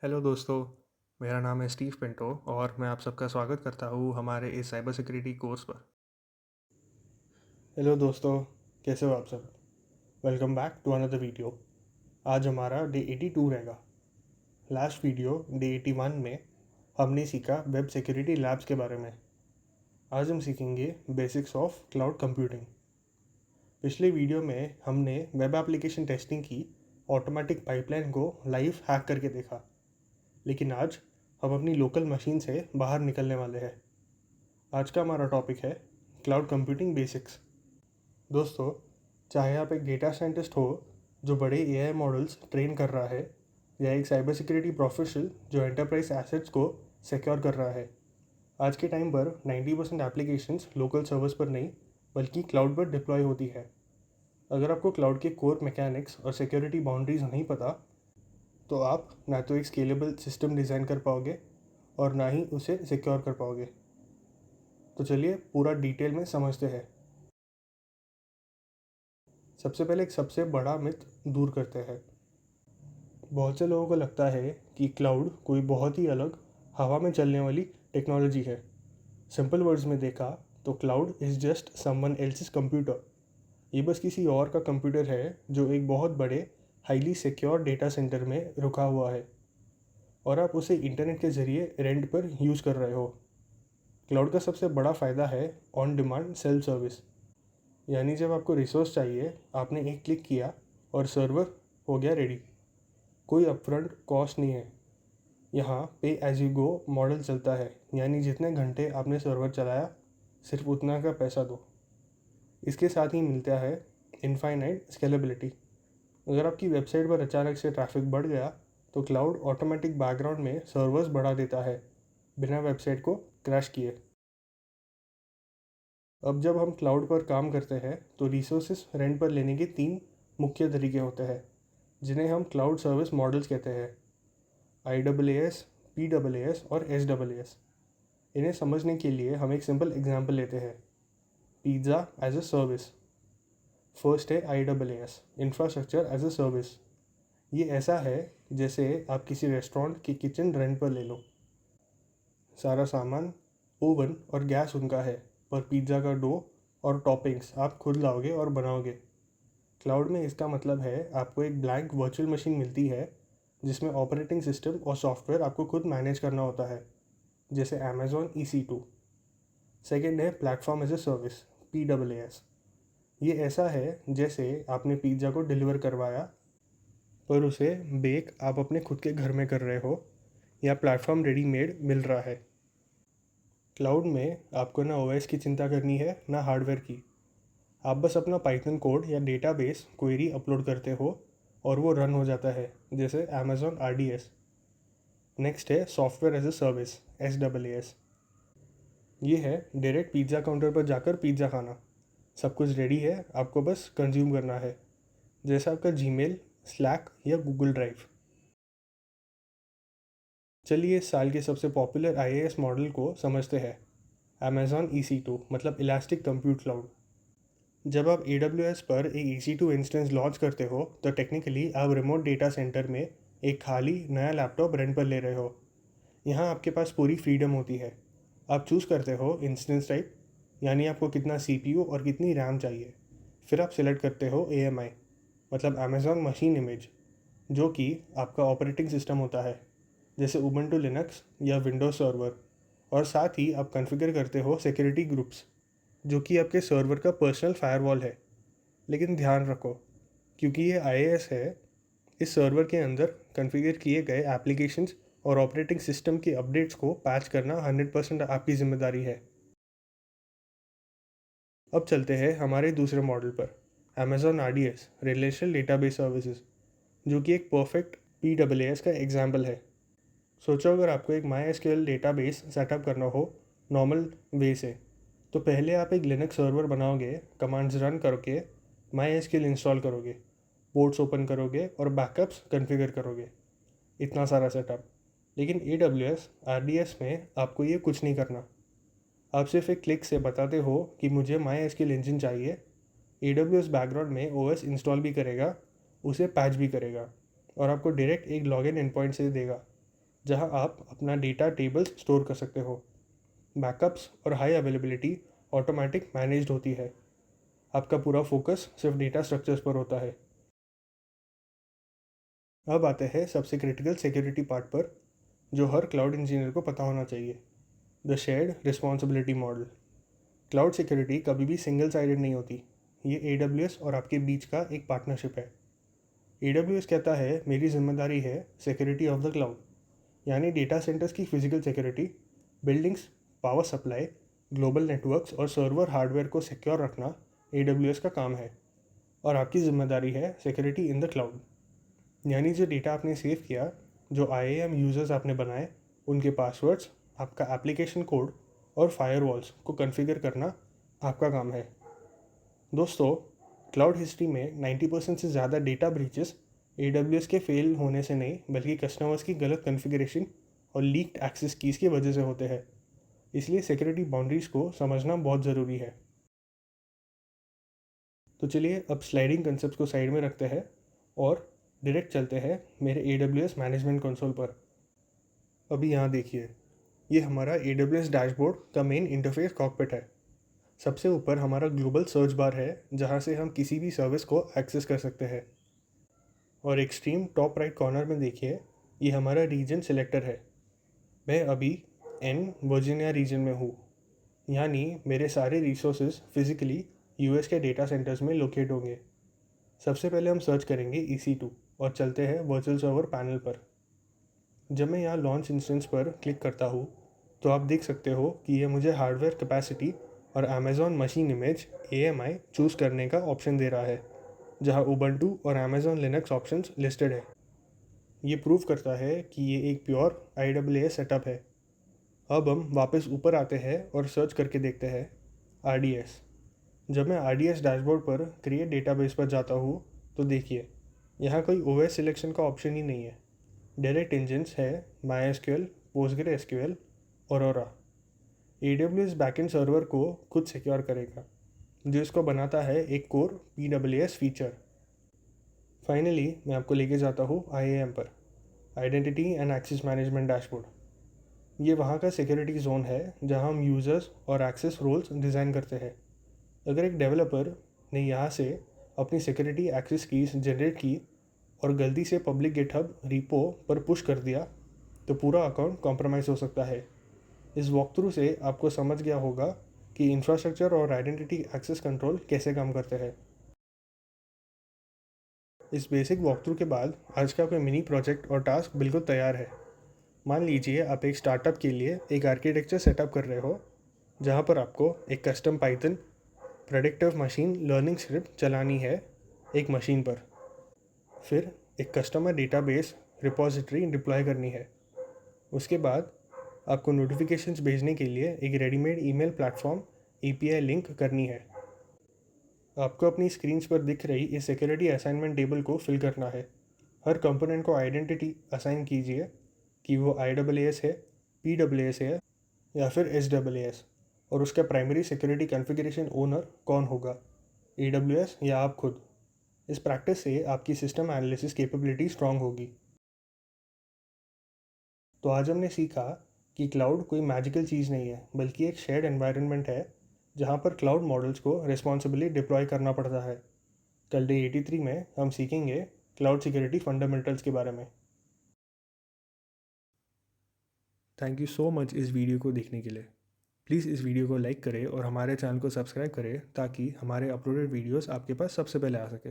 Hello दोस्तों, मेरा नाम है स्टीव पिंटो और मैं आप सबका स्वागत करता हूँ हमारे इस साइबर सिक्योरिटी कोर्स पर। हेलो दोस्तों, कैसे हो आप सब? Welcome back to another video. आज हमारा डे 82 रहेगा। लास्ट वीडियो डे 81 में हमने सीखा वेब सिक्योरिटी लैब्स के बारे में। आज हम सीखेंगे बेसिक्स ऑफ क्लाउड कंप्यूटिंग। पिछले वीडियो में हमने वेब एप्लीकेशन टेस्टिंग की ऑटोमेटिक पाइपलाइन को लाइव हैक करके देखा, लेकिन आज हम अपनी लोकल मशीन से बाहर निकलने वाले हैं। आज का हमारा टॉपिक है क्लाउड कंप्यूटिंग बेसिक्स। दोस्तों, चाहे आप एक डेटा साइंटिस्ट हो जो बड़े एआई मॉडल्स ट्रेन कर रहा है, या एक साइबर सिक्योरिटी प्रोफेशनल जो एंटरप्राइज एसेट्स को सिक्योर कर रहा है, आज के टाइम पर 90% एप्लीकेशंस लोकल सर्वर्स पर नहीं बल्कि क्लाउड पर डिप्लॉय होती है। अगर आपको क्लाउड के कोर मैकेनिक्स और सिक्योरिटी बाउंड्रीज नहीं पता, तो आप ना तो एक स्केलेबल सिस्टम डिज़ाइन कर पाओगे और ना ही उसे सिक्योर कर पाओगे। तो चलिए पूरा डिटेल में समझते हैं। सबसे पहले एक सबसे बड़ा मिथ दूर करते हैं। बहुत से लोगों को लगता है कि क्लाउड कोई बहुत ही अलग हवा में चलने वाली टेक्नोलॉजी है। सिंपल वर्ड्स में देखा तो cloud is just someone else's computer. ये बस किसी और का कंप्यूटर है जो एक बहुत बड़े हाईली सिक्योर डेटा सेंटर में रुका हुआ है और आप उसे इंटरनेट के ज़रिए रेंट पर यूज़ कर रहे हो। क्लाउड का सबसे बड़ा फ़ायदा है ऑन डिमांड सेल्फ सर्विस, यानी जब आपको रिसोर्स चाहिए आपने एक क्लिक किया और सर्वर हो गया रेडी। कोई अपफ्रंट कॉस्ट नहीं है। यहाँ पे एज यू गो मॉडल चलता है, यानी जितने घंटे आपने सर्वर चलाया सिर्फ उतना का पैसा दो। इसके साथ ही मिलता है इनफाइनाइट स्केलेबिलिटी। अगर आपकी वेबसाइट पर अचानक से ट्रैफिक बढ़ गया तो क्लाउड ऑटोमेटिक बैकग्राउंड में सर्वर्स बढ़ा देता है बिना वेबसाइट को क्रैश किए। अब जब हम क्लाउड पर काम करते हैं तो रिसोर्सेज रेंट पर लेने के 3 मुख्य तरीके होते हैं, जिन्हें हम क्लाउड सर्विस मॉडल्स कहते हैं: IaaS, PaaS और SaaS। इन्हें समझने के लिए हम एक सिंपल एग्जांपल लेते हैं, pizza as a service. First है IaaS, infrastructure as a service. ये ऐसा है जैसे आप किसी रेस्टोरेंट की किचन रेंट पर ले लो। सारा सामान, ओवन और गैस उनका है, पर पिज़्ज़ा का डो और टॉपिंग्स आप खुद लाओगे और बनाओगे। क्लाउड में इसका मतलब है आपको एक ब्लैंक वर्चुअल मशीन मिलती है जिसमें ऑपरेटिंग सिस्टम और सॉफ्टवेयर आपको खुद मैनेज करना होता है, जैसे Amazon EC2। सेकेंड है platform as a service, PaaS। ये ऐसा है जैसे आपने पिज़्ज़ा को डिलीवर करवाया, पर उसे बेक आप अपने खुद के घर में कर रहे हो या प्लेटफॉर्म रेडीमेड मिल रहा है। क्लाउड में आपको ना OS की चिंता करनी है ना हार्डवेयर की। आप बस अपना पाइथन कोड या डेटाबेस क्वेरी अपलोड करते हो और वो रन हो जाता है, जैसे Amazon RDS। नेक्स्ट है software as a service, SaaS। ये है डायरेक्ट पिज़्ज़ा काउंटर पर जाकर पिज़्ज़ा खाना। सब कुछ रेडी है, आपको बस कंज्यूम करना है, जैसा आपका जीमेल, स्लैक या गूगल ड्राइव। चलिए इस साल के सबसे पॉपुलर IaaS मॉडल को समझते हैं, Amazon EC2 मतलब इलास्टिक कंप्यूट क्लाउड। जब आप AWS पर एक EC2 इंस्टेंस लॉन्च करते हो तो टेक्निकली आप रिमोट डेटा सेंटर में एक खाली नया लैपटॉप रेंट पर ले रहे हो। यहाँ आपके पास पूरी फ्रीडम होती है। आप चूज़ करते हो इंस्टेंस टाइप, यानी आपको कितना CPU और कितनी रैम चाहिए। फिर आप सिलेक्ट करते हो AMI मतलब Amazon मशीन इमेज, जो कि आपका ऑपरेटिंग सिस्टम होता है, जैसे उबंटू लिनक्स या विंडोज सर्वर। और साथ ही आप कॉन्फ़िगर करते हो सिक्योरिटी ग्रुप्स, जो कि आपके सर्वर का पर्सनल फायरवॉल है। लेकिन ध्यान रखो, क्योंकि ये IaaS है, इस सर्वर के अंदर कॉन्फ़िगर किए गए एप्लीकेशंस और ऑपरेटिंग सिस्टम के अपडेट्स को पैच करना 100% आपकी जिम्मेदारी है। अब चलते हैं हमारे दूसरे मॉडल पर, Amazon RDS, relational database services, जो कि एक परफेक्ट PaaS का एग्जाम्पल है। सोचो अगर आपको एक MySQL डेटाबेस सेटअप करना हो नॉर्मल वे से, तो पहले आप एक लिनक्स सर्वर बनाओगे, कमांड्स रन करके MySQL इंस्टॉल करोगे, पोर्ट्स ओपन करोगे और बैकअप्स कॉन्फ़िगर करोगे। इतना सारा सेटअप। लेकिन AWS RDS में आपको ये कुछ नहीं करना। आप सिर्फ एक क्लिक से बताते हो कि मुझे MySQL इंजन चाहिए। AWS बैकग्राउंड में OS इंस्टॉल भी करेगा, उसे पैच भी करेगा और आपको डायरेक्ट एक लॉगिन एंड पॉइंट से देगा। जहां आप अपना डेटा टेबल्स स्टोर कर सकते हो। बैकअप्स और हाई अवेलेबिलिटी ऑटोमेटिक मैनेज्ड होती है। आपका पूरा फोकस सिर्फ डेटा स्ट्रक्चर्स पर होता है। अब आते हैं सबसे क्रिटिकल सिक्योरिटी पार्ट पर, जो हर क्लाउड इंजीनियर को पता होना चाहिए, the shared responsibility model. Cloud security कभी भी सिंगल साइडेड नहीं होती। ये AWS और आपके बीच का एक पार्टनरशिप है। AWS कहता है मेरी जिम्मेदारी है सिक्योरिटी ऑफ द क्लाउड, यानी डेटा सेंटर्स की physical security, buildings, power supply, global networks और सर्वर हार्डवेयर को सिक्योर रखना AWS का काम है। और आपकी जिम्मेदारी है सिक्योरिटी इन द क्लाउड, यानी जो डेटा आपने सेव किया, जो IAM यूज़र्स आपने बनाए, उनके पासवर्ड्स, आपका एप्लीकेशन कोड और फायरवॉल्स को कॉन्फ़िगर करना आपका काम है। दोस्तों, क्लाउड हिस्ट्री में 90% से ज़्यादा डेटा ब्रीचेस AWS के फेल होने से नहीं, बल्कि कस्टमर्स की गलत कॉन्फ़िगरेशन और लीक्ड एक्सेस कीज़ की वजह से होते हैं। इसलिए सिक्योरिटी बाउंड्रीज़ को समझना बहुत ज़रूरी है। तो चलिए अब स्लाइडिंग कंसेप्ट को साइड में रखते हैं और डायरेक्ट चलते हैं मेरे AWS मैनेजमेंट कंसोल पर। अभी यहाँ देखिए, ये हमारा AWS डैशबोर्ड का मेन इंटरफेस कॉकपिट है। सबसे ऊपर हमारा ग्लोबल सर्च बार है, जहाँ से हम किसी भी सर्विस को एक्सेस कर सकते हैं। और एक्सट्रीम टॉप राइट कॉर्नर में देखिए, ये हमारा रीजन सिलेक्टर है। मैं अभी वर्जीनिया रीजन में हूँ, यानी मेरे सारे रिसोर्सेज फिज़िकली US के डेटा सेंटर्स में लोकेट होंगे। सबसे पहले हम सर्च करेंगे EC2 और चलते हैं वर्चुअल सर्वर पैनल पर। जब मैं यहाँ लॉन्च इंस्टेंस पर क्लिक करता हूँ, तो आप देख सकते हो कि ये मुझे हार्डवेयर कैपेसिटी और Amazon machine image AMI choose करने का ऑप्शन दे रहा है, जहाँ उबंटू और अमेज़ॉन लिनक्स ऑप्शंस लिस्टेड है। ये प्रूव करता है कि ये एक प्योर IaaS सेटअप है। अब हम वापस ऊपर आते हैं और सर्च करके देखते हैं RDS। जब मैं RDS डैशबोर्ड पर क्रिएट डेटाबेस पर जाता हूँ, तो देखिए यहाँ कोई OS सिलेक्शन का ऑप्शन ही नहीं है। डायरेक्ट इंजन्स है MySQL, PostgreSQL, Aurora। AWS backend server को खुद सिक्योर करेगा, जो इसको बनाता है एक कोर PWS फीचर। फाइनली मैं आपको लेके जाता हूँ IAM पर, identity and access management dashboard. ये वहाँ का सिक्योरिटी जोन है जहाँ हम यूज़र्स और एक्सेस रोल्स डिज़ाइन करते हैं। अगर एक डेवलपर ने यहाँ से अपनी सिक्योरिटी एक्सेस कीज जनरेट की और गलती से पब्लिक गिटहब रिपो पर पुश कर दिया, तो पूरा अकाउंट कॉम्प्रोमाइज़ हो सकता है। इस वॉकथ्रू से आपको समझ गया होगा कि इंफ्रास्ट्रक्चर और आइडेंटिटी एक्सेस कंट्रोल कैसे काम करते हैं। इस बेसिक वॉकथ्रू के बाद आज का कोई मिनी प्रोजेक्ट और टास्क बिल्कुल तैयार है। मान लीजिए आप एक स्टार्टअप के लिए एक आर्किटेक्चर सेटअप कर रहे हो, जहाँ पर आपको एक custom Python predictive machine learning script चलानी है एक मशीन पर। फिर एक कस्टमर डेटाबेस रिपॉजिटरी डिप्लॉय करनी है। उसके बाद आपको नोटिफिकेशंस भेजने के लिए एक readymade email platform API link करनी है। आपको अपनी स्क्रीन्स पर दिख रही इस सिक्योरिटी असाइनमेंट टेबल को फिल करना है। हर कंपोनेंट को आइडेंटिटी असाइन कीजिए कि वो IaaS है, PWS है या फिर SaaS, और उसका प्राइमरी सिक्योरिटी कॉन्फ़िगरेशन ओनर कौन होगा, AWS या आप खुद। इस प्रैक्टिस से आपकी सिस्टम एनालिसिस कैपेबिलिटी स्ट्रांग होगी। तो आज हमने सीखा कि क्लाउड कोई मैजिकल चीज़ नहीं है, बल्कि एक शेयर्ड एनवायरनमेंट है जहाँ पर क्लाउड मॉडल्स को रिस्पॉन्सिबली डिप्लॉय करना पड़ता है। कल डे 83 में हम सीखेंगे क्लाउड सिक्योरिटी फंडामेंटल्स के बारे में। थैंक यू सो मच इस वीडियो को देखने के लिए। प्लीज़ इस वीडियो को लाइक करें और हमारे चैनल को सब्सक्राइब करें, ताकि हमारे अपलोडेड वीडियोस आपके पास सबसे पहले आ सके।